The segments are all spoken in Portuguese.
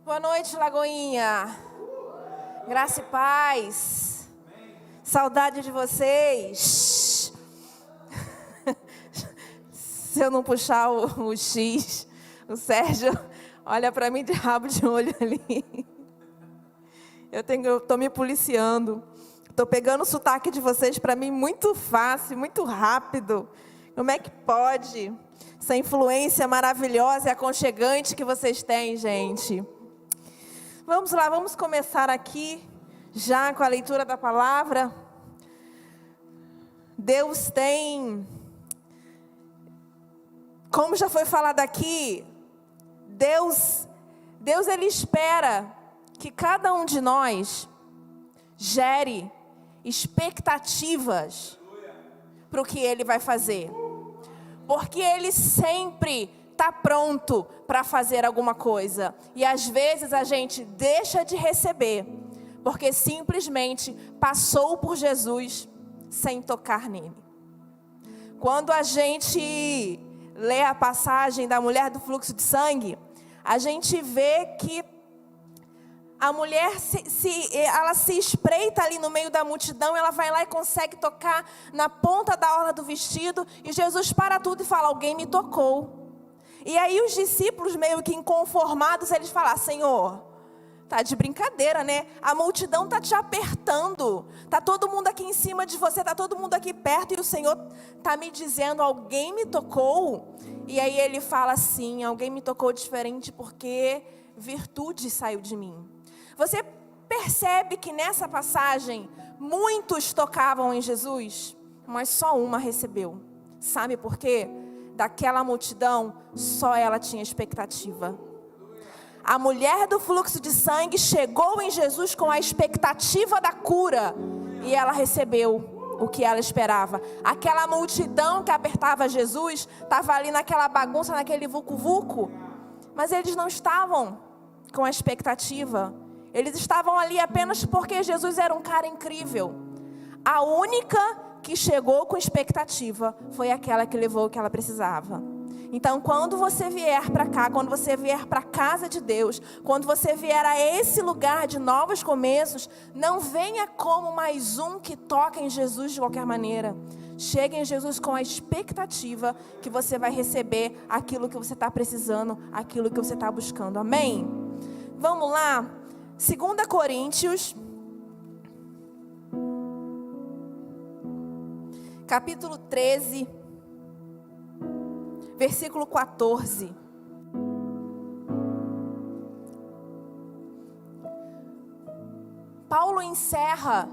Boa noite, Lagoinha. Graça e paz. Saudade de vocês. Se eu não puxar o X, o Sérgio olha para mim de rabo de olho ali. Eu tô me policiando. Tô pegando o sotaque de vocês para mim muito fácil, muito rápido. Como é que pode? Essa influência maravilhosa e aconchegante que vocês têm, gente. Vamos lá, vamos começar aqui já com a leitura da palavra. Deus tem, como já foi falado aqui, Deus ele espera que cada um de nós gere expectativas para o que Ele vai fazer. Porque Ele sempre está pronto para fazer alguma coisa. E às vezes a gente deixa de receber, porque simplesmente passou por Jesus sem tocar nele. Quando a gente lê a passagem da mulher do fluxo de sangue, a gente vê que a mulher ela se espreita ali no meio da multidão, ela vai lá e consegue tocar na ponta da orla do vestido, e Jesus para tudo e fala: alguém me tocou. E aí os discípulos, meio que inconformados, eles falam: Senhor, tá de brincadeira, né? A multidão tá te apertando, tá todo mundo aqui em cima de você, tá todo mundo aqui perto, e o Senhor tá me dizendo: alguém me tocou. E aí ele fala assim: alguém me tocou diferente porque virtude saiu de mim. Você percebe que nessa passagem muitos tocavam em Jesus, mas só uma recebeu. Sabe por quê? Daquela multidão, só ela tinha expectativa. A mulher do fluxo de sangue chegou em Jesus com a expectativa da cura, e ela recebeu o que ela esperava. Aquela multidão que apertava Jesus estava ali naquela bagunça, naquele vucu-vucu, mas eles não estavam com a expectativa. Eles estavam ali apenas porque Jesus era um cara incrível. A única que chegou com expectativa foi aquela que levou o que ela precisava. Então, quando você vier para cá, quando você vier para a casa de Deus, quando você vier a esse lugar de novos começos, não venha como mais um que toca em Jesus de qualquer maneira. Chegue em Jesus com a expectativa que você vai receber aquilo que você está precisando, aquilo que você está buscando. Amém? Vamos lá. 2 Coríntios, capítulo 13, versículo 14. Paulo encerra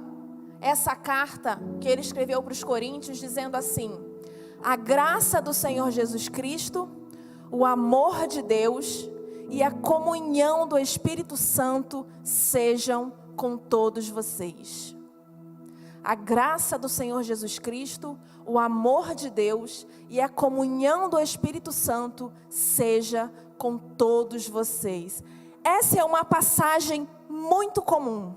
essa carta que ele escreveu para os coríntios dizendo assim: a graça do Senhor Jesus Cristo, o amor de Deus e a comunhão do Espírito Santo sejam com todos vocês. A graça do Senhor Jesus Cristo, o amor de Deus e a comunhão do Espírito Santo seja com todos vocês. Essa é uma passagem muito comum,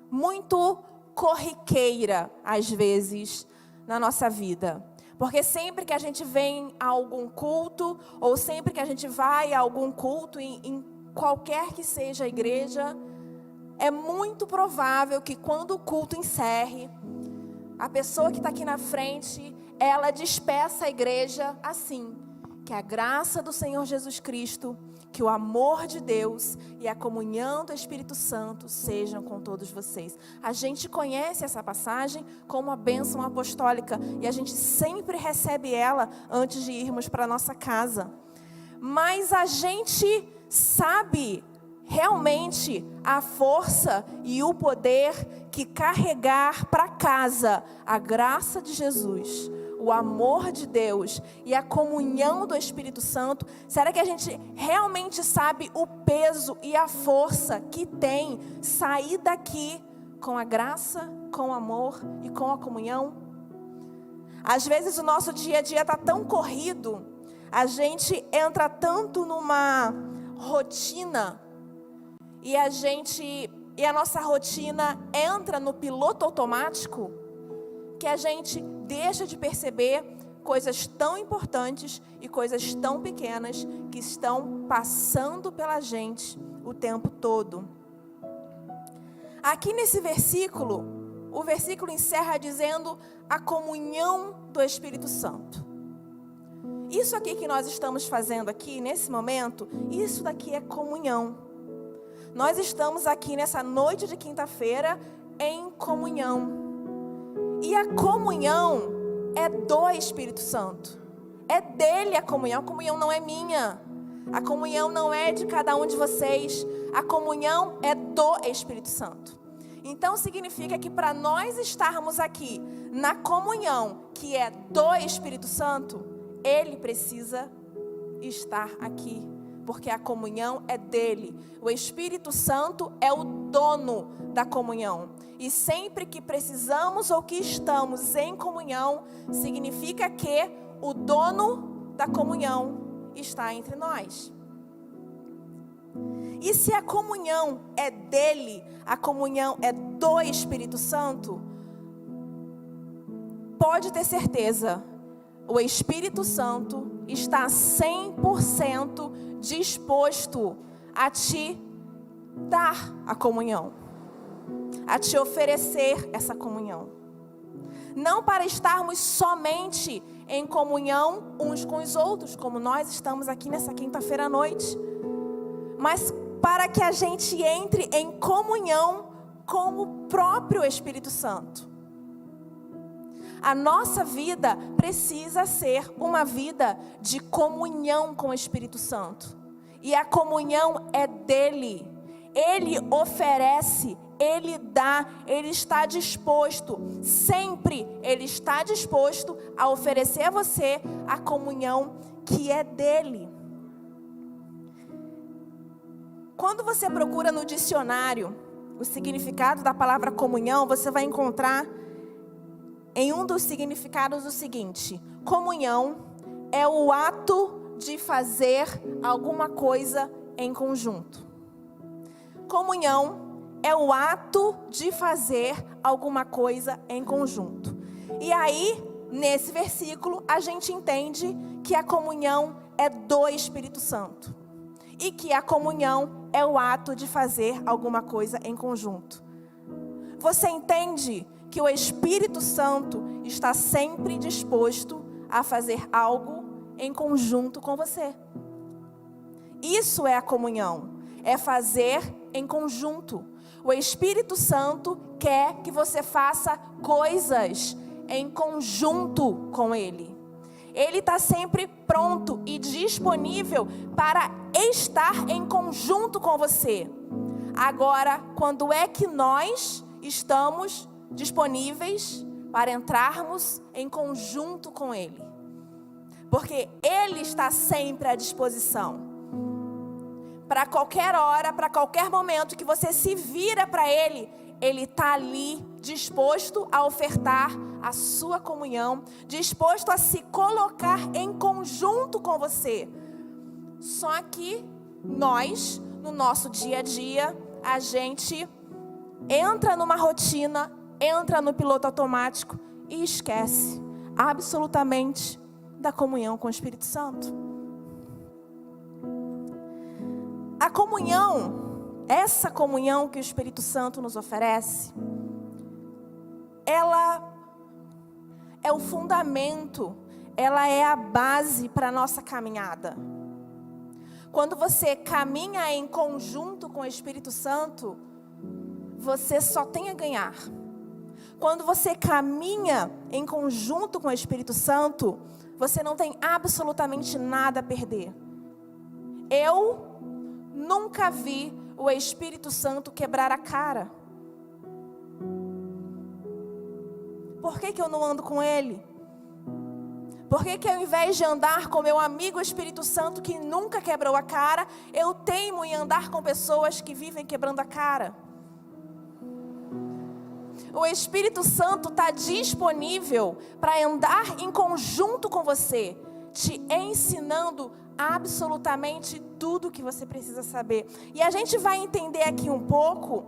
muito corriqueira, às vezes, na nossa vida. Porque sempre que a gente vem a algum culto, ou sempre que a gente vai a algum culto, em qualquer que seja a igreja, é muito provável que quando o culto encerre, a pessoa que está aqui na frente, ela despeça a igreja assim: que a graça do Senhor Jesus Cristo, que o amor de Deus e a comunhão do Espírito Santo sejam com todos vocês. A gente conhece essa passagem como a bênção apostólica e a gente sempre recebe ela antes de irmos para a nossa casa. Mas a gente sabe realmente a força e o poder que carregar para casa a graça de Jesus, o amor de Deus e a comunhão do Espírito Santo, será que a gente realmente sabe o peso e a força que tem sair daqui com a graça, com o amor e com a comunhão? Às vezes o nosso dia a dia está tão corrido, a gente entra tanto numa rotina e a nossa rotina entra no piloto automático, que a gente deixa de perceber coisas tão importantes e coisas tão pequenas que estão passando pela gente o tempo todo. Aqui nesse versículo, o versículo encerra dizendo a comunhão do Espírito Santo. Isso aqui que nós estamos fazendo aqui, nesse momento, isso daqui é comunhão. Nós estamos aqui nessa noite de quinta-feira em comunhão. E a comunhão é do Espírito Santo. É dele a comunhão não é minha. A comunhão não é de cada um de vocês. A comunhão é do Espírito Santo. Então significa que para nós estarmos aqui na comunhão que é do Espírito Santo, ele precisa estar aqui, porque a comunhão é dele. O Espírito Santo é o dono da comunhão. E sempre que precisamos ou que estamos em comunhão, significa que o dono da comunhão está entre nós. E se a comunhão é dele, a comunhão é do Espírito Santo, pode ter certeza, o Espírito Santo está 100% disposto a te dar a comunhão, a te oferecer essa comunhão. Não para estarmos somente em comunhão uns com os outros, como nós estamos aqui nessa quinta-feira à noite, mas para que a gente entre em comunhão com o próprio Espírito Santo. A nossa vida precisa ser uma vida de comunhão com o Espírito Santo. E a comunhão é dele. Ele oferece, ele dá, ele está disposto. Sempre ele está disposto a oferecer a você a comunhão que é dele. Quando você procura no dicionário o significado da palavra comunhão, você vai encontrar em um dos significados o seguinte: comunhão é o ato de fazer alguma coisa em conjunto. Comunhão é o ato de fazer alguma coisa em conjunto. E aí, nesse versículo, a gente entende que a comunhão é do Espírito Santo. E que a comunhão é o ato de fazer alguma coisa em conjunto. Você entende que o Espírito Santo está sempre disposto a fazer algo em conjunto com você. Isso é a comunhão, é fazer em conjunto. O Espírito Santo quer que você faça coisas em conjunto com Ele. Ele está sempre pronto e disponível para estar em conjunto com você. Agora, quando é que nós estamos disponíveis para entrarmos em conjunto com Ele? Porque Ele está sempre à disposição. Para qualquer hora, para qualquer momento que você se vira para Ele, Ele está ali disposto a ofertar a sua comunhão, disposto a se colocar em conjunto com você. Só que nós, no nosso dia a dia, a gente entra numa rotina, entra no piloto automático e esquece absolutamente da comunhão com o Espírito Santo. A comunhão, essa comunhão que o Espírito Santo nos oferece, ela é o fundamento, ela é a base para a nossa caminhada. Quando você caminha em conjunto com o Espírito Santo, você só tem a ganhar. Quando você caminha em conjunto com o Espírito Santo, você não tem absolutamente nada a perder. Eu nunca vi o Espírito Santo quebrar a cara. Por que eu não ando com Ele? Por que ao invés de andar com meu amigo Espírito Santo que nunca quebrou a cara, eu teimo em andar com pessoas que vivem quebrando a cara? O Espírito Santo está disponível para andar em conjunto com você, te ensinando absolutamente tudo o que você precisa saber. E a gente vai entender aqui um pouco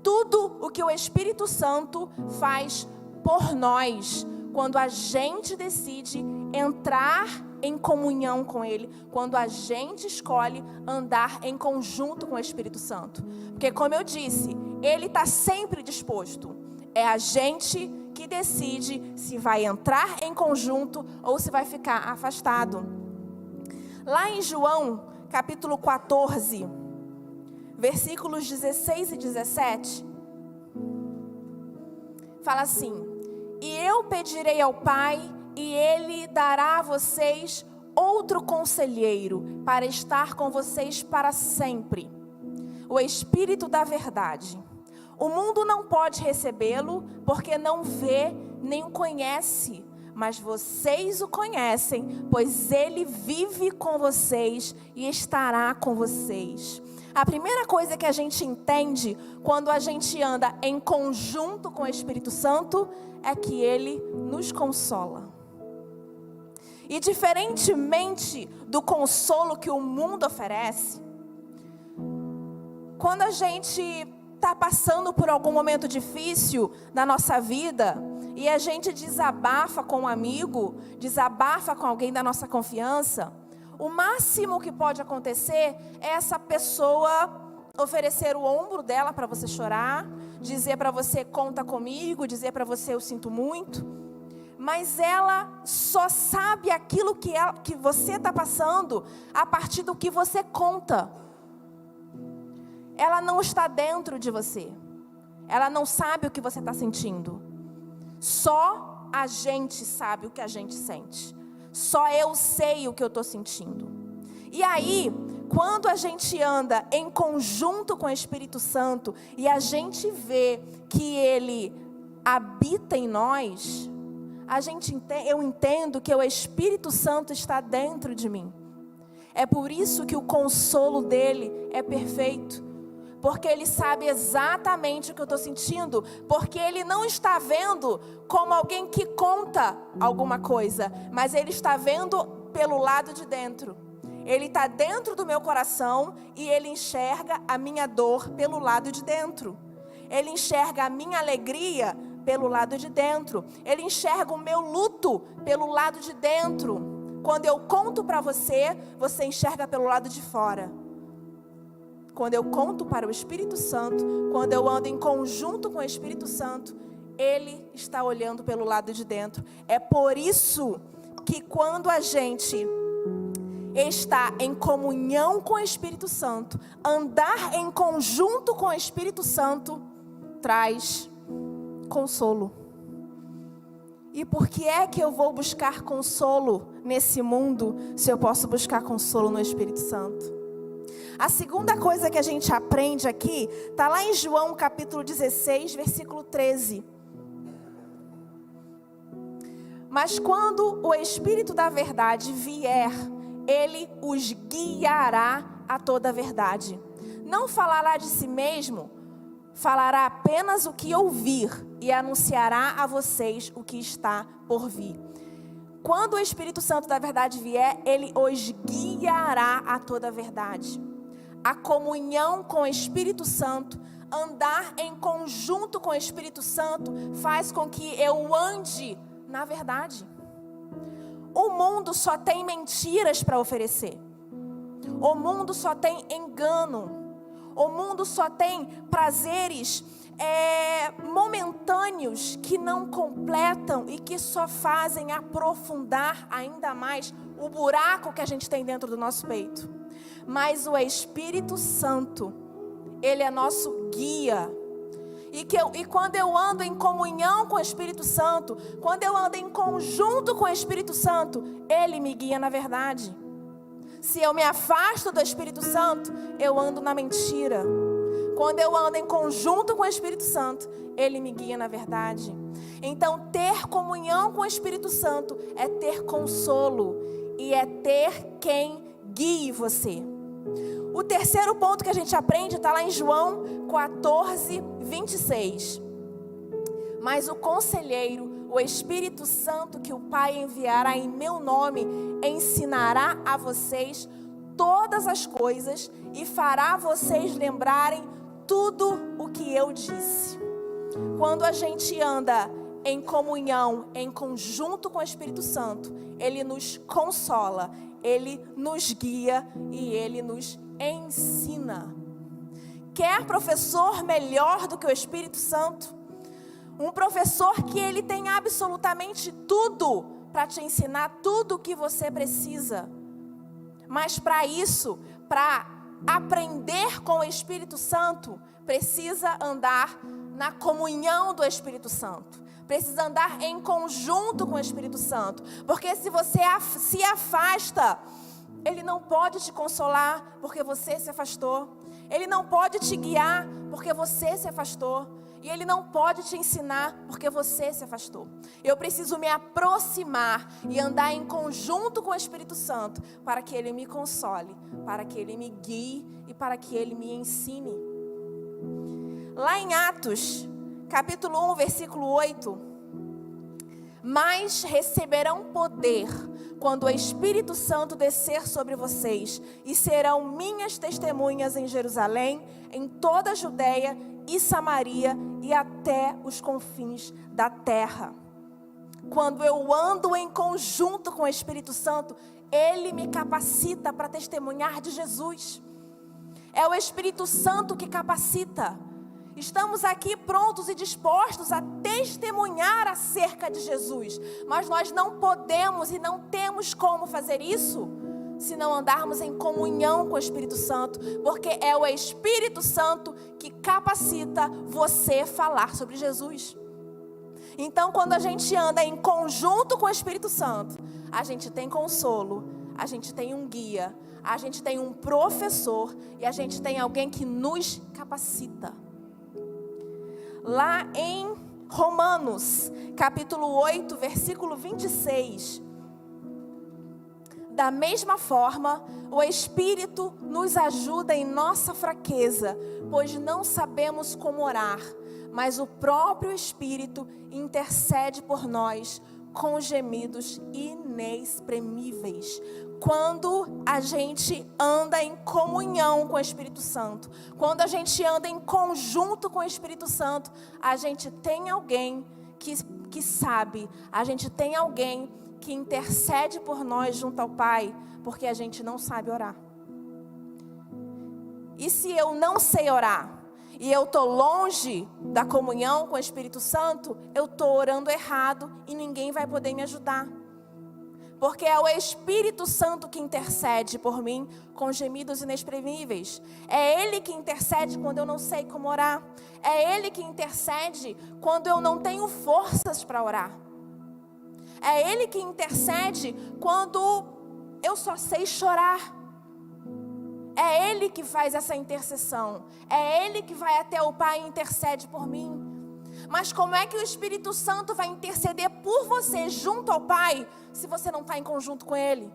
tudo o que o Espírito Santo faz por nós, quando a gente decide entrar em comunhão com Ele, quando a gente escolhe andar em conjunto com o Espírito Santo. Porque, como eu disse, Ele está sempre disposto. É a gente que decide se vai entrar em conjunto ou se vai ficar afastado. Lá em João, capítulo 14, versículos 16 e 17, fala assim: e eu pedirei ao Pai, e Ele dará a vocês outro conselheiro, para estar com vocês para sempre, o Espírito da verdade. O mundo não pode recebê-lo, porque não vê nem o conhece, mas vocês o conhecem, pois Ele vive com vocês e estará com vocês. A primeira coisa que a gente entende quando a gente anda em conjunto com o Espírito Santo é que Ele nos consola. E diferentemente do consolo que o mundo oferece, quando a gente está passando por algum momento difícil na nossa vida e a gente desabafa com um amigo, desabafa com alguém da nossa confiança, o máximo que pode acontecer é essa pessoa oferecer o ombro dela para você chorar, dizer para você conta comigo, dizer para você eu sinto muito, mas ela só sabe aquilo que você está passando a partir do que você conta. Ela não está dentro de você, ela não sabe o que você está sentindo. Só a gente sabe o que a gente sente. Só eu sei o que eu estou sentindo. E aí, quando a gente anda em conjunto com o Espírito Santo e a gente vê que Ele habita em nós, eu entendo que o Espírito Santo está dentro de mim. É por isso que o consolo dele é perfeito. Porque Ele sabe exatamente o que eu estou sentindo. Porque Ele não está vendo como alguém que conta alguma coisa, mas Ele está vendo pelo lado de dentro. Ele está dentro do meu coração e Ele enxerga a minha dor pelo lado de dentro. Ele enxerga a minha alegria pelo lado de dentro. Ele enxerga o meu luto pelo lado de dentro. Quando eu conto para você, você enxerga pelo lado de fora. Quando eu conto para o Espírito Santo, quando eu ando em conjunto com o Espírito Santo, Ele está olhando pelo lado de dentro. É por isso que quando a gente está em comunhão com o Espírito Santo, andar em conjunto com o Espírito Santo, traz consolo. E por que é que eu vou buscar consolo nesse mundo, se eu posso buscar consolo no Espírito Santo? A segunda coisa que a gente aprende aqui, está lá em João capítulo 16, versículo 13. Mas quando o Espírito da verdade vier, Ele os guiará a toda a verdade. Não falará de si mesmo, falará apenas o que ouvir e anunciará a vocês o que está por vir. Quando o Espírito Santo da verdade vier, Ele os guiará a toda a verdade. A comunhão com o Espírito Santo, andar em conjunto com o Espírito Santo, faz com que eu ande na verdade. O mundo só tem mentiras para oferecer. O mundo só tem engano. O mundo só tem prazeres momentâneos que não completam e que só fazem aprofundar ainda mais o buraco que a gente tem dentro do nosso peito. Mas o Espírito Santo, Ele é nosso guia. E quando eu ando em comunhão com o Espírito Santo, quando eu ando em conjunto com o Espírito Santo, Ele me guia na verdade. Se eu me afasto do Espírito Santo, eu ando na mentira. Quando eu ando em conjunto com o Espírito Santo, Ele me guia na verdade. Então, ter comunhão com o Espírito Santo é ter consolo e é ter quem guie você. O terceiro ponto que a gente aprende está lá em João 14, 26. Mas o conselheiro, o Espírito Santo que o Pai enviará em meu nome, ensinará a vocês todas as coisas e fará vocês lembrarem tudo o que eu disse. Quando a gente anda em comunhão, em conjunto com o Espírito Santo, Ele nos consola, Ele nos guia e Ele nos ensina. Quer professor melhor do que o Espírito Santo? Um professor que ele tem absolutamente tudo para te ensinar tudo o que você precisa. Mas para isso, para aprender com o Espírito Santo, precisa andar na comunhão do Espírito Santo. Precisa andar em conjunto com o Espírito Santo. Porque se você se afasta, Ele não pode te consolar porque você se afastou. Ele não pode te guiar porque você se afastou. E Ele não pode te ensinar porque você se afastou. Eu preciso me aproximar e andar em conjunto com o Espírito Santo para que Ele me console, para que Ele me guie e para que Ele me ensine. Lá em Atos, capítulo 1, versículo 8. Mas receberão poder quando o Espírito Santo descer sobre vocês, e serão minhas testemunhas em Jerusalém, em toda a Judeia e Samaria e até os confins da terra. Quando eu ando em conjunto com o Espírito Santo, Ele me capacita para testemunhar de Jesus. É o Espírito Santo que capacita. Estamos aqui prontos e dispostos a testemunhar acerca de Jesus. Mas nós não podemos e não temos como fazer isso se não andarmos em comunhão com o Espírito Santo. Porque é o Espírito Santo que capacita você a falar sobre Jesus. Então, quando a gente anda em conjunto com o Espírito Santo, a gente tem consolo, a gente tem um guia, a gente tem um professor e a gente tem alguém que nos capacita. Lá em Romanos, capítulo 8, versículo 26. Da mesma forma, o Espírito nos ajuda em nossa fraqueza, pois não sabemos como orar, mas o próprio Espírito intercede por nós com gemidos inexprimíveis. Quando a gente anda em comunhão com o Espírito Santo, quando a gente anda em conjunto com o Espírito Santo, a gente tem alguém que sabe, a gente tem alguém que intercede por nós junto ao Pai, porque a gente não sabe orar. E se eu não sei orar, e eu estou longe da comunhão com o Espírito Santo, eu estou orando errado e ninguém vai poder me ajudar. Porque é o Espírito Santo que intercede por mim com gemidos inexprimíveis. É Ele que intercede quando eu não sei como orar. É Ele que intercede quando eu não tenho forças para orar. É Ele que intercede quando eu só sei chorar. É Ele que faz essa intercessão. É Ele que vai até o Pai e intercede por mim. Mas como é que o Espírito Santo vai interceder por você junto ao Pai, se você não está em conjunto com Ele?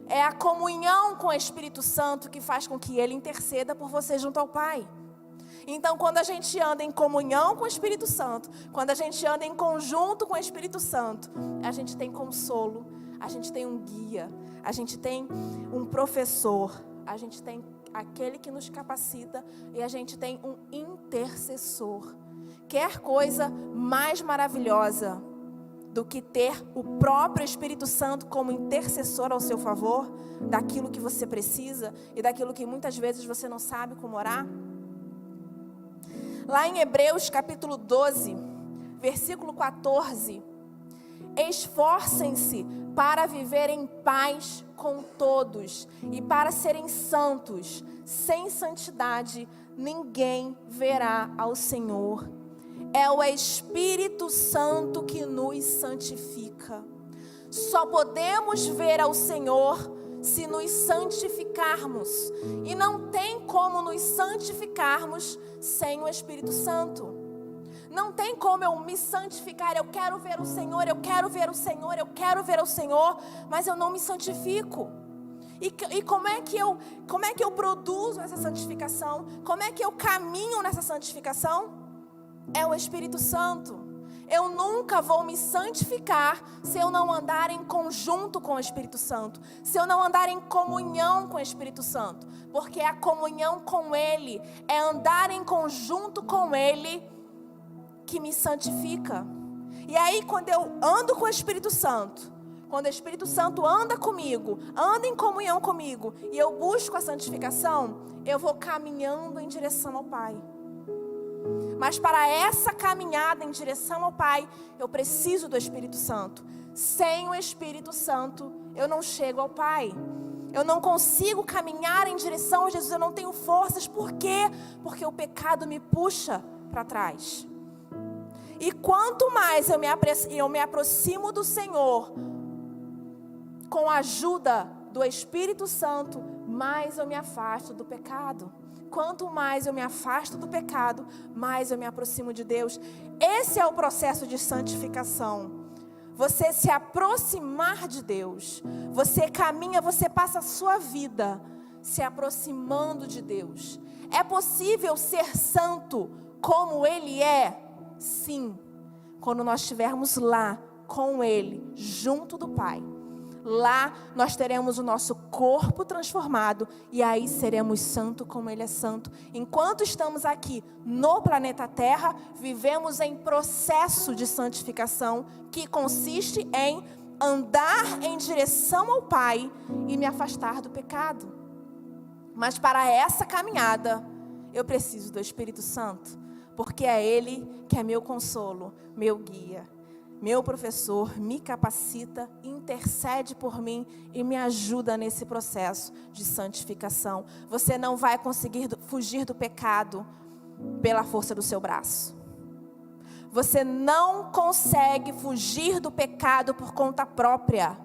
É a comunhão com o Espírito Santo que faz com que Ele interceda por você junto ao Pai. Então, quando a gente anda em comunhão com o Espírito Santo, quando a gente anda em conjunto com o Espírito Santo, a gente tem consolo, a gente tem um guia, a gente tem um professor, a gente tem aquele que nos capacita e a gente tem um intercessor. Quer coisa mais maravilhosa do que ter o próprio Espírito Santo como intercessor ao seu favor, daquilo que você precisa e daquilo que muitas vezes você não sabe como orar? Lá em Hebreus capítulo 12, versículo 14. Esforcem-se para viver em paz com todos e para serem santos. Sem santidade, ninguém verá ao Senhor. É o Espírito Santo que nos santifica. Só podemos ver ao Senhor se nos santificarmos. E não tem como nos santificarmos sem o Espírito Santo. Não tem como eu me santificar. Eu quero ver o Senhor, eu quero ver o Senhor, eu quero ver o Senhor, mas eu não me santifico. E como é que eu produzo essa santificação? Como é que eu caminho nessa santificação? É o Espírito Santo. Eu nunca vou me santificar se eu não andar em conjunto com o Espírito Santo, se eu não andar em comunhão com o Espírito Santo, porque a comunhão com Ele é andar em conjunto com Ele, que me santifica. E aí, quando eu ando com o Espírito Santo, quando o Espírito Santo anda comigo, anda em comunhão comigo, e eu busco a santificação, eu vou caminhando em direção ao Pai. Mas para essa caminhada em direção ao Pai, eu preciso do Espírito Santo. Sem o Espírito Santo, eu não chego ao Pai. Eu não consigo caminhar em direção a Jesus, eu não tenho forças. Por quê? Porque o pecado me puxa para trás. E quanto mais eu me aproximo do Senhor, com a ajuda do Espírito Santo, mais eu me afasto do pecado. Quanto mais eu me afasto do pecado, mais eu me aproximo de Deus. Esse é o processo de santificação. Você se aproximar de Deus. Você caminha, você passa a sua vida se aproximando de Deus. É possível ser santo como Ele é? Sim. Quando nós estivermos lá com Ele, junto do Pai. Lá nós teremos o nosso corpo transformado e aí seremos santos como Ele é santo. Enquanto estamos aqui no planeta Terra, vivemos em processo de santificação que consiste em andar em direção ao Pai e me afastar do pecado. Mas para essa caminhada, eu preciso do Espírito Santo, porque é Ele que é meu consolo, meu guia. Meu professor me capacita, intercede por mim e me ajuda nesse processo de santificação. Você não vai conseguir fugir do pecado pela força do seu braço. Você não consegue fugir do pecado por conta própria.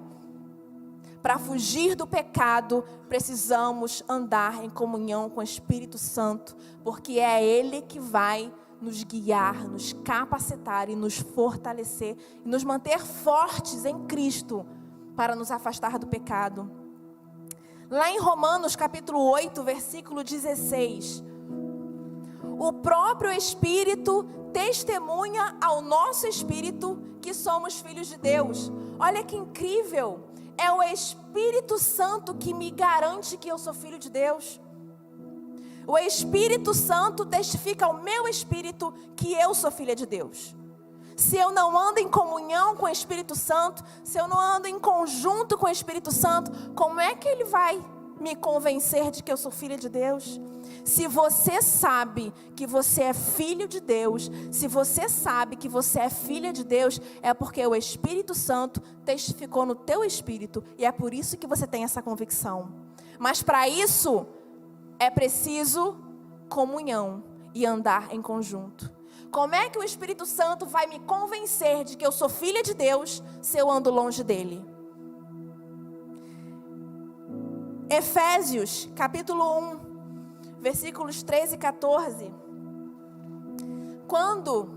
Para fugir do pecado, precisamos andar em comunhão com o Espírito Santo, porque é Ele que vai nos guiar, nos capacitar e nos fortalecer e nos manter fortes em Cristo para nos afastar do pecado. Lá em Romanos capítulo 8, versículo 16, o próprio Espírito testemunha ao nosso espírito que somos filhos de Deus. Olha que incrível, é o Espírito Santo que me garante que eu sou filho de Deus. O Espírito Santo testifica ao meu espírito que eu sou filha de Deus. Se eu não ando em comunhão com o Espírito Santo, se eu não ando em conjunto com o Espírito Santo, como é que Ele vai me convencer de que eu sou filha de Deus? Se você sabe que você é filho de Deus, se você sabe que você é filha de Deus, é porque o Espírito Santo testificou no teu espírito, e é por isso que você tem essa convicção. Mas para isso é preciso comunhão e andar em conjunto. Como é que o Espírito Santo vai me convencer de que eu sou filha de Deus se eu ando longe dele? Efésios, capítulo 1, versículos 13 e 14. Quando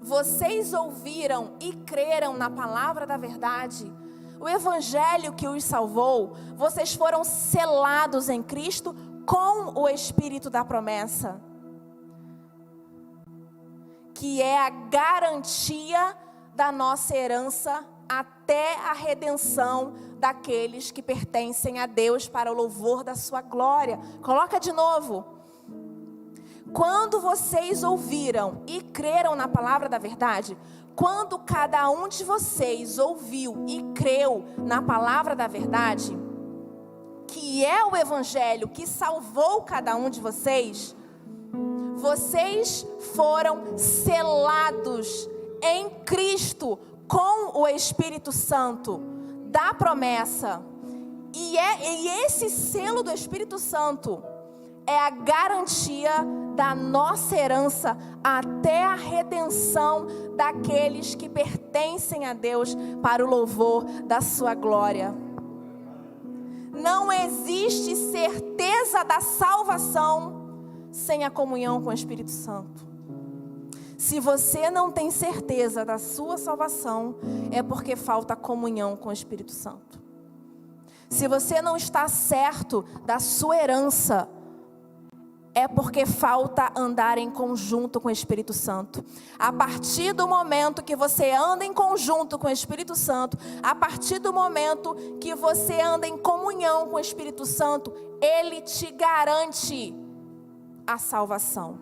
vocês ouviram e creram na palavra da verdade, o evangelho que os salvou, vocês foram selados em Cristo com o Espírito da promessa, que é a garantia da nossa herança até a redenção daqueles que pertencem a Deus para o louvor da sua glória. Coloca de novo. Quando vocês ouviram e creram na palavra da verdade, quando cada um de vocês ouviu e creu na palavra da verdade, que é o evangelho que salvou cada um de vocês, vocês foram selados em Cristo com o Espírito Santo da promessa. E esse selo do Espírito Santo é a garantia da nossa herança até a redenção daqueles que pertencem a Deus para o louvor da sua glória. Não existe certeza da salvação sem a comunhão com o Espírito Santo. Se você não tem certeza da sua salvação, é porque falta comunhão com o Espírito Santo. Se você não está certo da sua herança, é porque falta andar em conjunto com o Espírito Santo. A partir do momento que você anda em conjunto com o Espírito Santo, a partir do momento que você anda em comunhão com o Espírito Santo, Ele te garante a salvação.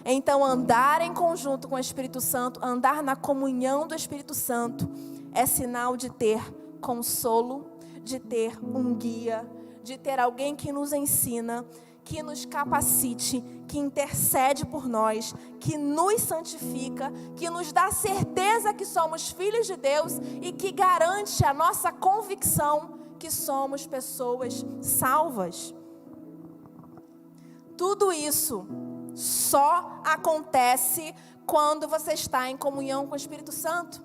Então, andar em conjunto com o Espírito Santo, andar na comunhão do Espírito Santo, é sinal de ter consolo, de ter um guia, de ter alguém que nos ensina, que nos capacite, que intercede por nós, que nos santifica, que nos dá certeza que somos filhos de Deus e que garante a nossa convicção que somos pessoas salvas. Tudo isso só acontece quando você está em comunhão com o Espírito Santo.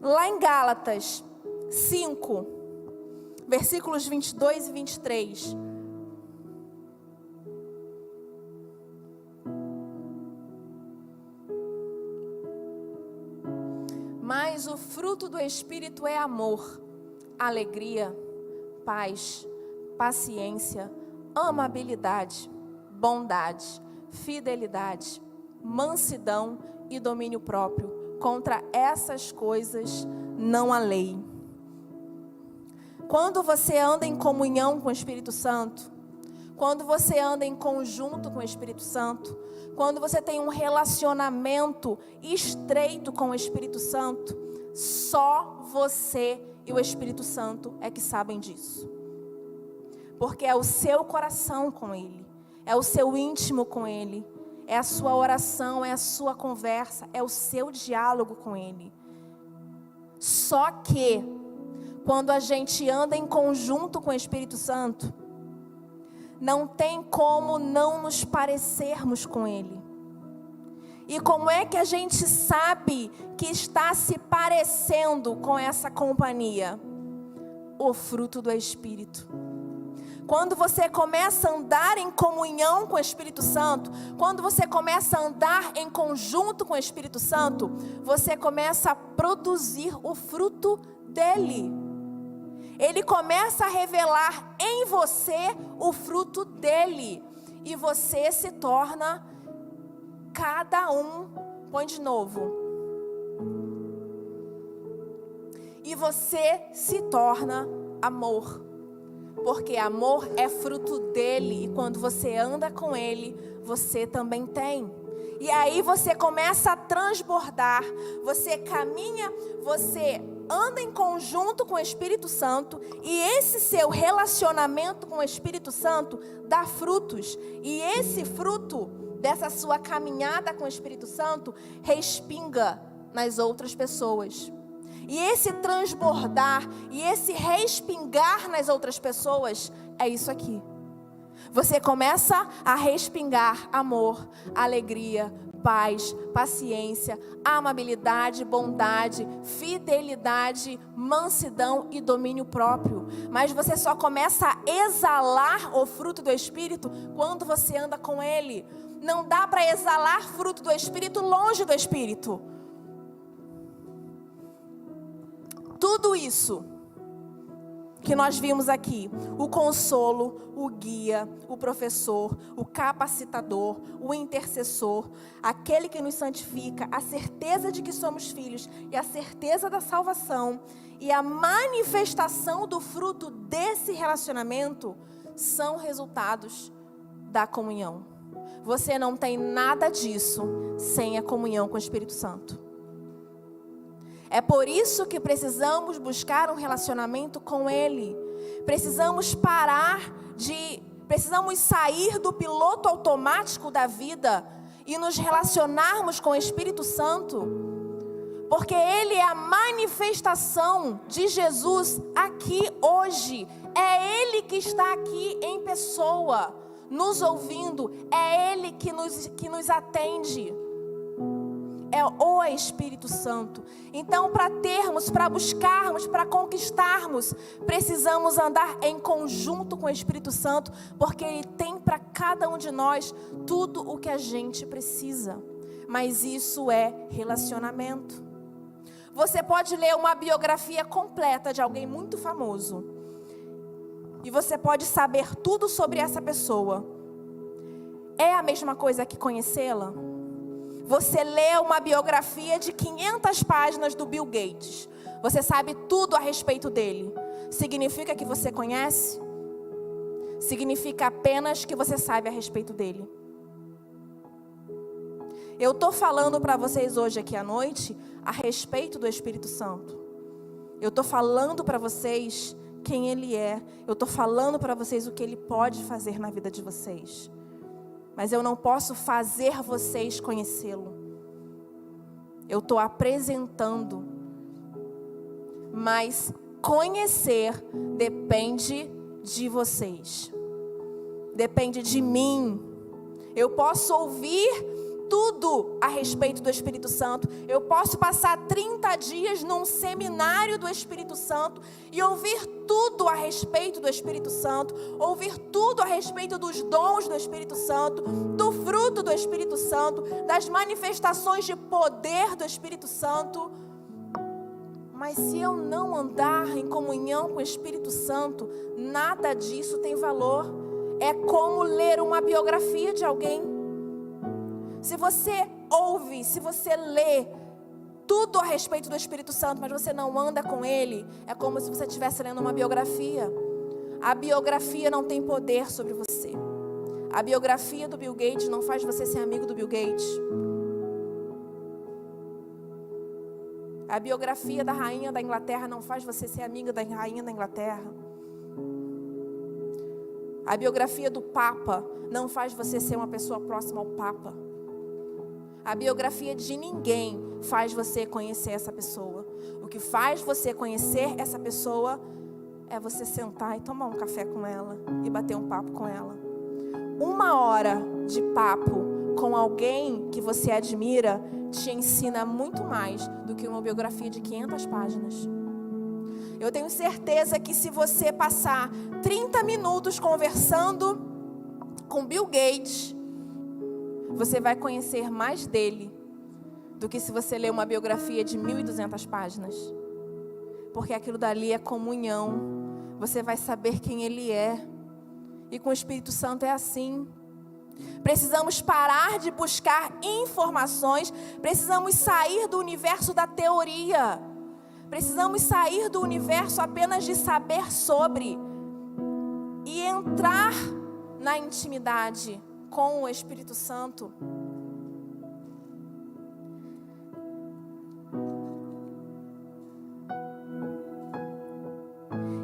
Lá em Gálatas 5, versículos 22 e 23. Mas o fruto do Espírito é amor, alegria, paz, paciência, amabilidade, bondade, fidelidade, mansidão e domínio próprio. Contra essas coisas não há lei. Quando você anda em comunhão com o Espírito Santo, quando você anda em conjunto com o Espírito Santo, quando você tem um relacionamento estreito com o Espírito Santo, só você e o Espírito Santo é que sabem disso. Porque é o seu coração com Ele, é o seu íntimo com Ele, é a sua oração, é a sua conversa, é o seu diálogo com Ele. Só que, quando a gente anda em conjunto com o Espírito Santo, não tem como não nos parecermos com Ele. E como é que a gente sabe que está se parecendo com essa companhia? O fruto do Espírito. Quando você começa a andar em comunhão com o Espírito Santo, quando você começa a andar em conjunto com o Espírito Santo, você começa a produzir o fruto dele. Ele começa a revelar em você o fruto dele. E você se torna cada um. Põe de novo. E você se torna amor. Porque amor é fruto dele. E quando você anda com ele, você também tem. E aí você começa a transbordar. Você caminha, você anda em conjunto com o Espírito Santo. E esse seu relacionamento com o Espírito Santo dá frutos. E esse fruto dessa sua caminhada com o Espírito Santo respinga nas outras pessoas. E esse transbordar e esse respingar nas outras pessoas é isso aqui. Você começa a respingar amor, alegria, paz, paciência, amabilidade, bondade, fidelidade, mansidão e domínio próprio. Mas você só começa a exalar o fruto do Espírito quando você anda com Ele. Não dá para exalar fruto do Espírito longe do Espírito. Tudo isso que nós vimos aqui, o consolo, o guia, o professor, o capacitador, o intercessor, aquele que nos santifica, a certeza de que somos filhos e a certeza da salvação e a manifestação do fruto desse relacionamento são resultados da comunhão. Você não tem nada disso sem a comunhão com o Espírito Santo. É por isso que precisamos buscar um relacionamento com Ele. Precisamos precisamos sair do piloto automático da vida e nos relacionarmos com o Espírito Santo. Porque Ele é a manifestação de Jesus aqui hoje. É Ele que está aqui em pessoa, nos ouvindo. É Ele que nos atende. É o Espírito Santo. Então, para buscarmos, para conquistarmos, precisamos andar em conjunto com o Espírito Santo, porque Ele tem para cada um de nós tudo o que a gente precisa. Mas isso é relacionamento. Você pode ler uma biografia completa de alguém muito famoso, e você pode saber tudo sobre essa pessoa. É a mesma coisa que conhecê-la? Você lê uma biografia de 500 páginas do Bill Gates. Você sabe tudo a respeito dele. Significa que você conhece? Significa apenas que você sabe a respeito dele. Eu estou falando para vocês hoje aqui à noite a respeito do Espírito Santo. Eu estou falando para vocês quem Ele é. Eu estou falando para vocês o que Ele pode fazer na vida de vocês. Mas eu não posso fazer vocês conhecê-lo. Eu estou apresentando. Mas conhecer depende de vocês. Depende de mim. Eu posso ouvir tudo a respeito do Espírito Santo. Eu posso passar 30 dias num seminário do Espírito Santo e ouvir tudo a respeito do Espírito Santo, ouvir tudo a respeito dos dons do Espírito Santo, do fruto do Espírito Santo, das manifestações de poder do Espírito Santo. Mas se eu não andar em comunhão com o Espírito Santo, nada disso tem valor. É como ler uma biografia de alguém. Se você ouve, se você lê tudo a respeito do Espírito Santo, mas você não anda com Ele, é como se você estivesse lendo uma biografia. A biografia não tem poder sobre você. A biografia do Bill Gates não faz você ser amigo do Bill Gates. A biografia da rainha da Inglaterra não faz você ser amiga da rainha da Inglaterra. A biografia do Papa não faz você ser uma pessoa próxima ao Papa. A biografia de ninguém faz você conhecer essa pessoa. O que faz você conhecer essa pessoa é você sentar e tomar um café com ela e bater um papo com ela. 1 hora de papo com alguém que você admira te ensina muito mais do que uma biografia de 500 páginas. Eu tenho certeza que se você passar 30 minutos conversando com Bill Gates, você vai conhecer mais dele do que se você ler uma biografia de 1.200 páginas. Porque aquilo dali é comunhão. Você vai saber quem ele é. E com o Espírito Santo é assim. Precisamos parar de buscar informações. Precisamos sair do universo da teoria. Precisamos sair do universo apenas de saber sobre. E entrar na intimidade com o Espírito Santo.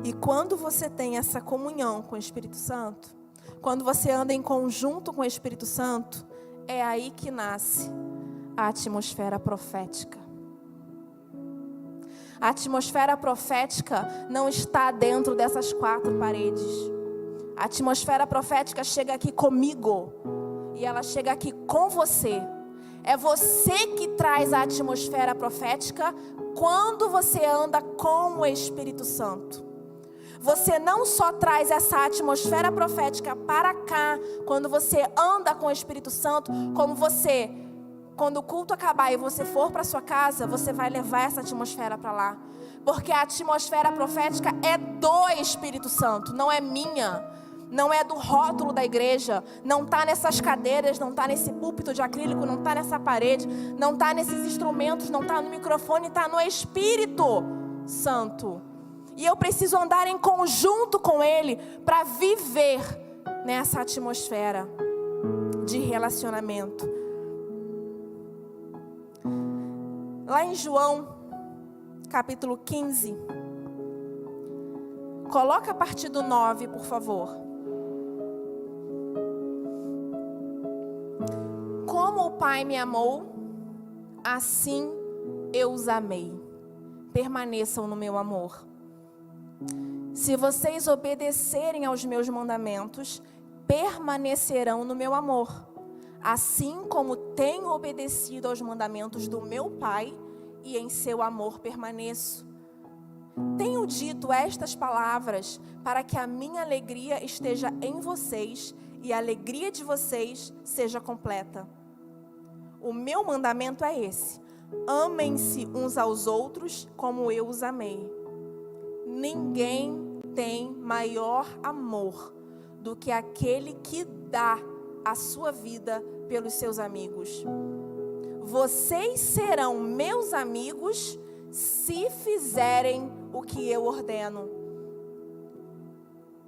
E quando você tem essa comunhão com o Espírito Santo, quando você anda em conjunto com o Espírito Santo, é aí que nasce a atmosfera profética. A atmosfera profética não está dentro dessas 4 paredes. A atmosfera profética chega aqui comigo. E ela chega aqui com você. É você que traz a atmosfera profética quando você anda com o Espírito Santo. Você não só traz essa atmosfera profética para cá, quando você anda com o Espírito Santo, como você, quando o culto acabar e você for para sua casa, você vai levar essa atmosfera para lá. Porque a atmosfera profética é do Espírito Santo, não é minha. Não é do rótulo da igreja, não está nessas cadeiras, não está nesse púlpito de acrílico, não está nessa parede, não está nesses instrumentos, não está no microfone, está no Espírito Santo. E eu preciso andar em conjunto com Ele para viver nessa atmosfera de relacionamento. Lá em João, capítulo 15, coloca a partir do 9, por favor. Como o Pai me amou, assim eu os amei. Permaneçam no meu amor. Se vocês obedecerem aos meus mandamentos, permanecerão no meu amor. Assim como tenho obedecido aos mandamentos do meu Pai, e em seu amor permaneço. Tenho dito estas palavras para que a minha alegria esteja em vocês e a alegria de vocês seja completa. O meu mandamento é esse: amem-se uns aos outros como eu os amei. Ninguém tem maior amor do que aquele que dá a sua vida pelos seus amigos. Vocês serão meus amigos se fizerem o que eu ordeno.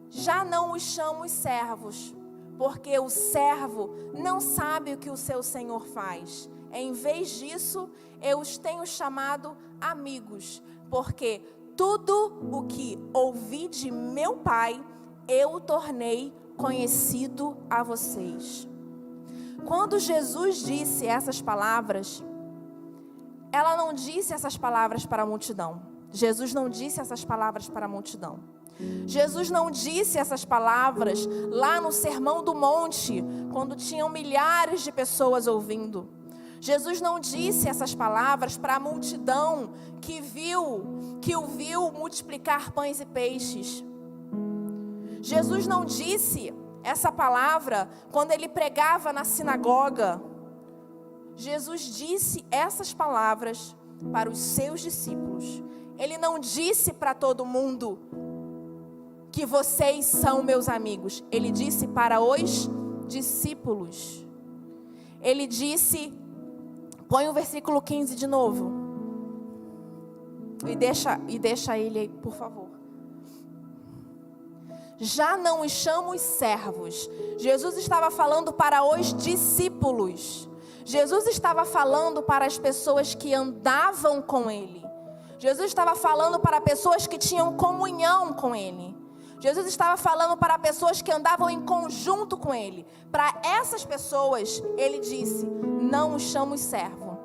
Já não os chamo servos, porque o servo não sabe o que o seu senhor faz. Em vez disso, eu os tenho chamado amigos, porque tudo o que ouvi de meu Pai, eu tornei conhecido a vocês. Quando Jesus disse essas palavras, ela não disse essas palavras para a multidão. Jesus não disse essas palavras para a multidão. Jesus não disse essas palavras lá no Sermão do Monte, quando tinham milhares de pessoas ouvindo. Jesus não disse essas palavras para a multidão que o viu multiplicar pães e peixes. Jesus não disse essa palavra quando ele pregava na sinagoga. Jesus disse essas palavras para os seus discípulos. Ele não disse para todo mundo que vocês são meus amigos. Ele disse para os discípulos. Ele disse, põe o versículo 15 de novo. E deixa ele aí, por favor. Já não os chamo os servos. Jesus estava falando para os discípulos. Jesus estava falando para as pessoas que andavam com Ele. Jesus estava falando para pessoas que tinham comunhão com Ele. Jesus estava falando para pessoas que andavam em conjunto com Ele. Para essas pessoas, Ele disse, não os chamo servo.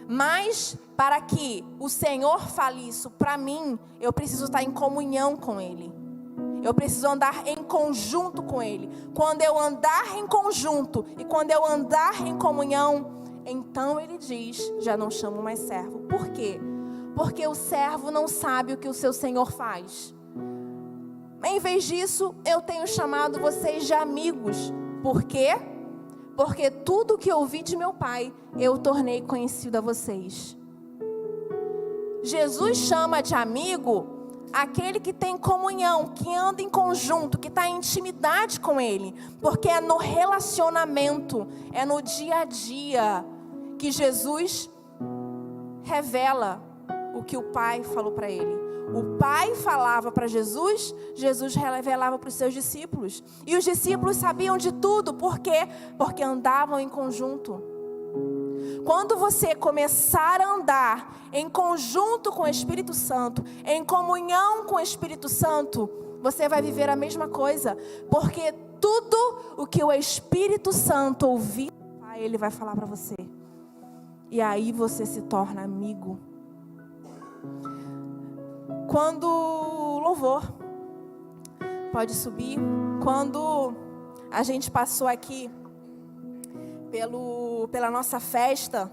Mas, para que o Senhor fale isso para mim, eu preciso estar em comunhão com Ele. Eu preciso andar em conjunto com Ele. Quando eu andar em conjunto e quando eu andar em comunhão, então Ele diz, já não chamo mais servo. Por quê? Porque o servo não sabe o que o seu Senhor faz. Em vez disso, eu tenho chamado vocês de amigos. Por quê? Porque tudo que ouvi de meu Pai, eu tornei conhecido a vocês. Jesus chama de amigo aquele que tem comunhão, que anda em conjunto, que está em intimidade com Ele. Porque é no relacionamento, é no dia a dia que Jesus revela o que o Pai falou para Ele. O Pai falava para Jesus, Jesus revelava para os seus discípulos. E os discípulos sabiam de tudo. Por quê? Porque andavam em conjunto. Quando você começar a andar em conjunto com o Espírito Santo, em comunhão com o Espírito Santo, você vai viver a mesma coisa. Porque tudo o que o Espírito Santo ouvir, Ele vai falar para você. E aí você se torna amigo. Quando o louvor pode subir, quando a gente passou aqui pela nossa festa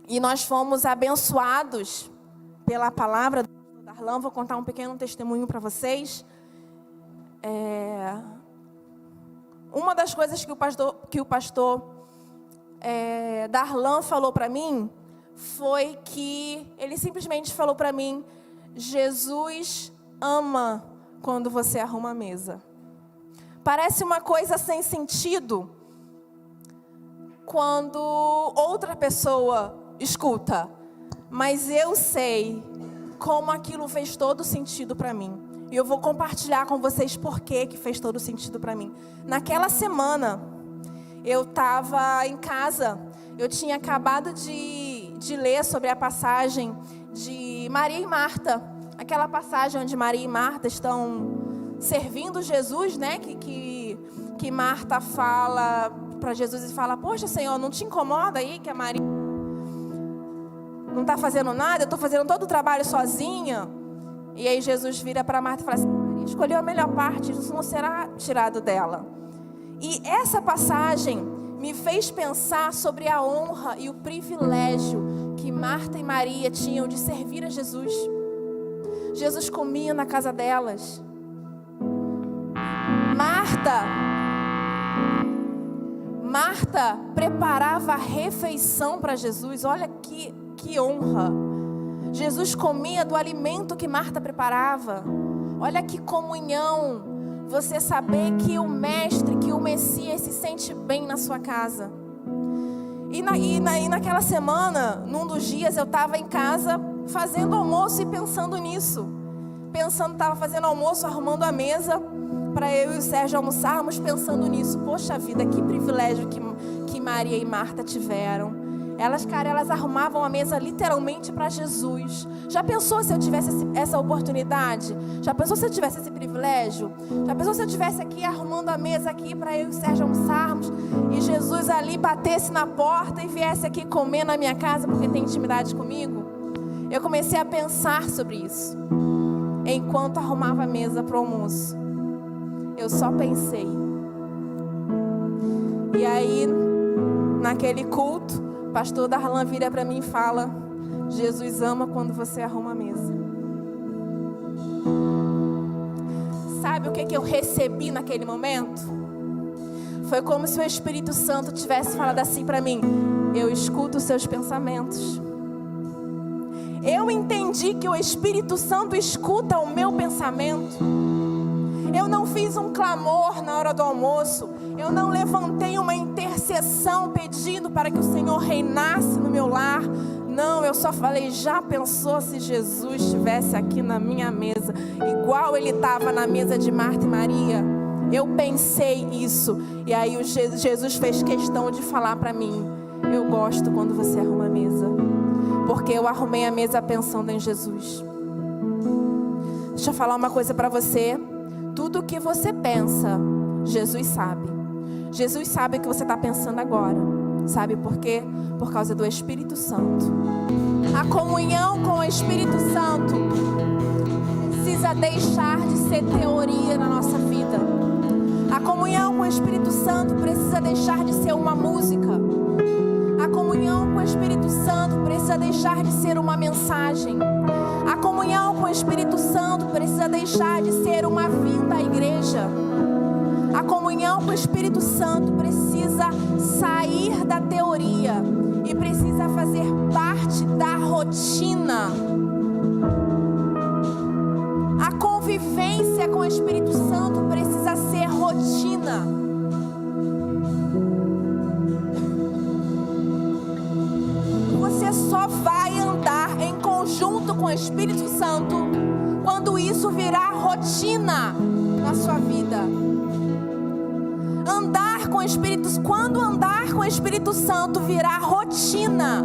e nós fomos abençoados pela palavra do pastor Darlan, vou contar um pequeno testemunho para vocês. Uma das coisas que o pastor Darlan falou para mim foi que ele simplesmente falou para mim: Jesus ama quando você arruma a mesa. Parece uma coisa sem sentido quando outra pessoa escuta, mas eu sei como aquilo fez todo sentido para mim. E eu vou compartilhar com vocês por que fez todo sentido para mim. Naquela semana, eu estava em casa, eu tinha acabado de ler sobre a passagem de Maria e Marta. Aquela passagem onde Maria e Marta estão servindo Jesus, né? Que Marta fala para Jesus e fala: poxa, Senhor, não te incomoda aí que a Maria não está fazendo nada? Eu estou fazendo todo o trabalho sozinha. E aí Jesus vira para Marta e fala assim: Maria escolheu a melhor parte, isso não será tirado dela. E essa passagem me fez pensar sobre a honra e o privilégio que Marta e Maria tinham de servir a Jesus. Jesus comia na casa delas. Marta preparava a refeição para Jesus. Olha que honra. Jesus comia do alimento que Marta preparava. Olha que comunhão. Você saber que o Mestre, que o Messias se sente bem na sua casa. E naquela semana, num dos dias, eu estava em casa fazendo almoço e pensando nisso. Estava fazendo almoço, arrumando a mesa. para eu e o Sérgio almoçarmos pensando nisso. Poxa vida, que privilégio que Maria e Marta tiveram. Elas arrumavam a mesa literalmente para Jesus. Já pensou se eu tivesse essa oportunidade? Já pensou se eu tivesse esse privilégio? Já pensou se eu estivesse aqui arrumando a mesa aqui para eu e o Sérgio almoçarmos e Jesus ali batesse na porta e viesse aqui comer na minha casa porque tem intimidade comigo? Eu comecei a pensar sobre isso enquanto arrumava a mesa para o almoço. Eu só pensei. E aí, naquele culto, o pastor Darlan vira para mim e fala: Jesus ama quando você arruma a mesa. Sabe o que eu recebi naquele momento? Foi como se o Espírito Santo tivesse falado assim para mim: eu escuto os seus pensamentos. Eu entendi que o Espírito Santo escuta o meu pensamento. Eu não fiz um clamor na hora do almoço. Eu não levantei uma intercessão pedindo para que o Senhor reinasse no meu lar. Não, eu só falei: já pensou se Jesus estivesse aqui na minha mesa, igual ele estava na mesa de Marta e Maria? Eu pensei isso. E aí Jesus fez questão de falar para mim: eu gosto quando você arruma a mesa, porque eu arrumei a mesa pensando em Jesus. Deixa eu falar uma coisa para você. Tudo o que você pensa, Jesus sabe. Jesus sabe o que você está pensando agora. Sabe por quê? Por causa do Espírito Santo. A comunhão com o Espírito Santo precisa deixar de ser teoria na nossa vida. A comunhão com o Espírito Santo precisa deixar de ser uma música. A comunhão com o Espírito Santo precisa deixar de ser uma mensagem. A comunhão com o Espírito Santo precisa deixar de ser uma vinda à igreja. A comunhão com o Espírito Santo precisa sair da teoria e precisa fazer parte da rotina. A convivência com o Espírito Santo precisa ser rotina. Você só vai andar em conjunto com o Espírito Santo quando isso virar rotina na sua vida. Quando andar com o Espírito Santo virar rotina,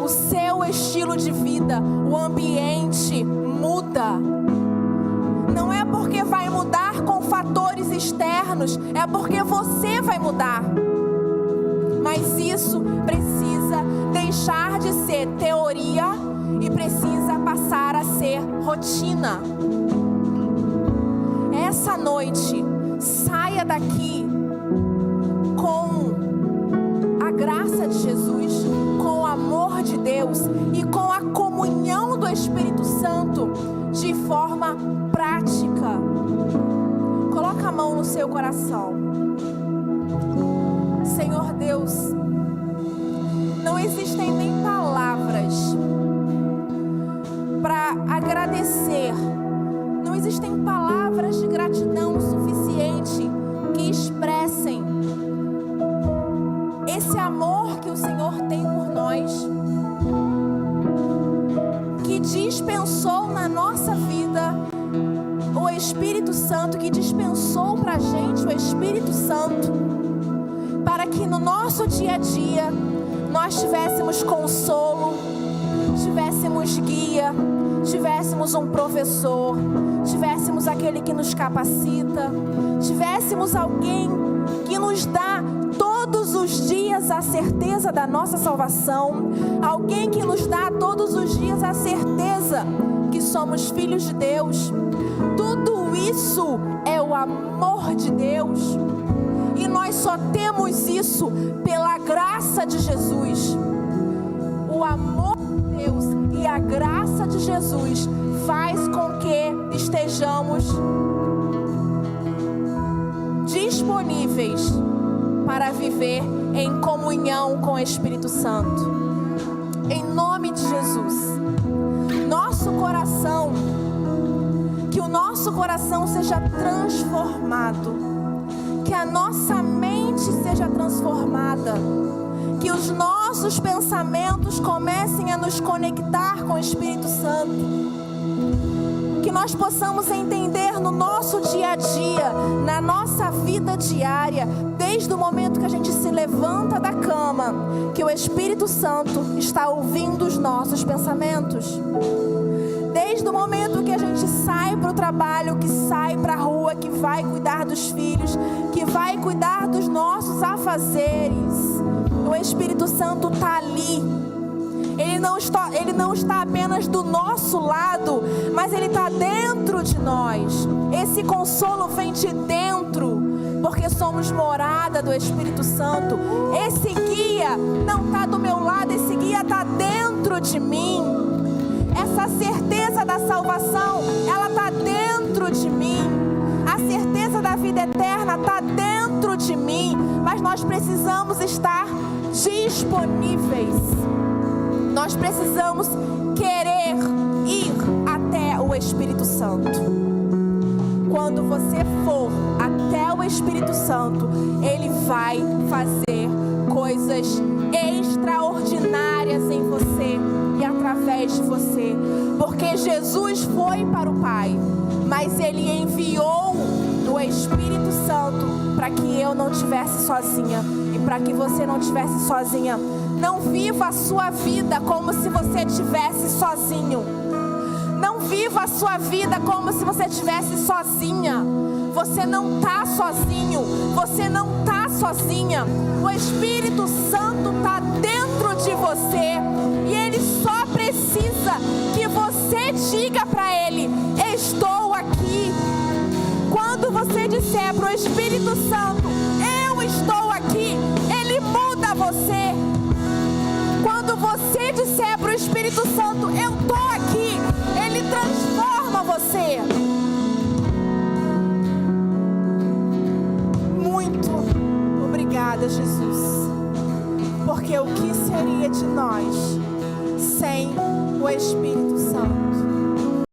o seu estilo de vida, o ambiente muda. Não é porque vai mudar com fatores externos, é porque você vai mudar. Mas isso precisa deixar de ser teoria e precisa passar a ser rotina. Essa noite, saia daqui com a graça de Jesus, com o amor de Deus e com a comunhão do Espírito Santo de forma prática. Coloca a mão no seu coração. Senhor Deus, não existem nem palavras para agradecer. Não existem palavras de gratidão suficiente que expressem esse amor que o Senhor tem por nós, que dispensou na nossa vida o Espírito Santo, que dispensou para a gente o Espírito Santo, para que no nosso dia a dia nós tivéssemos consolo, tivéssemos guia, tivéssemos um professor, tivéssemos aquele que nos capacita, tivéssemos alguém que nos dá todos os dias a certeza da nossa salvação, alguém que nos dá todos os dias a certeza que somos filhos de Deus. Tudo isso é o amor de Deus, e nós só temos isso pela graça de Jesus. O amor de Deus e a graça de Jesus faz com que estejamos disponíveis para viver em comunhão com o Espírito Santo. Em nome de Jesus, que o nosso coração seja transformado, que a nossa mente seja transformada, que os nossos pensamentos comecem a nos conectar com o Espírito Santo. que nós possamos entender no nosso dia a dia, na nossa vida diária, desde o momento que a gente se levanta da cama, que o Espírito Santo está ouvindo os nossos pensamentos. Desde o momento que a gente sai para o trabalho, que sai para a rua, que vai cuidar dos filhos, que vai cuidar dos nossos afazeres, o Espírito Santo está ali. Ele não está apenas do nosso lado, mas Ele está dentro de nós. Esse consolo vem de dentro, porque somos morada do Espírito Santo. Esse guia não está do meu lado, esse guia está dentro de mim. Essa certeza da salvação, ela está dentro de mim. A certeza da vida eterna está dentro de mim. Mas nós precisamos estar disponíveis. Nós precisamos querer ir até o Espírito Santo. Quando você for até o Espírito Santo, Ele vai fazer coisas extraordinárias em você e através de você. Porque Jesus foi para o Pai, mas Ele enviou o Espírito Santo para que eu não estivesse sozinha e para que você não estivesse sozinha. Não viva a sua vida como se você estivesse sozinho. Não viva a sua vida como se você estivesse sozinha. Você não está sozinho. Você não está sozinha. O Espírito Santo está dentro de você. E Ele só precisa que você diga para Ele: estou aqui. Quando você disser para o Espírito Santo: eu estou aqui, Ele muda você. Quando você disser para o Espírito Santo: eu estou aqui, Ele transforma você. Muito obrigada, Jesus. Porque o que seria de nós sem o Espírito Santo?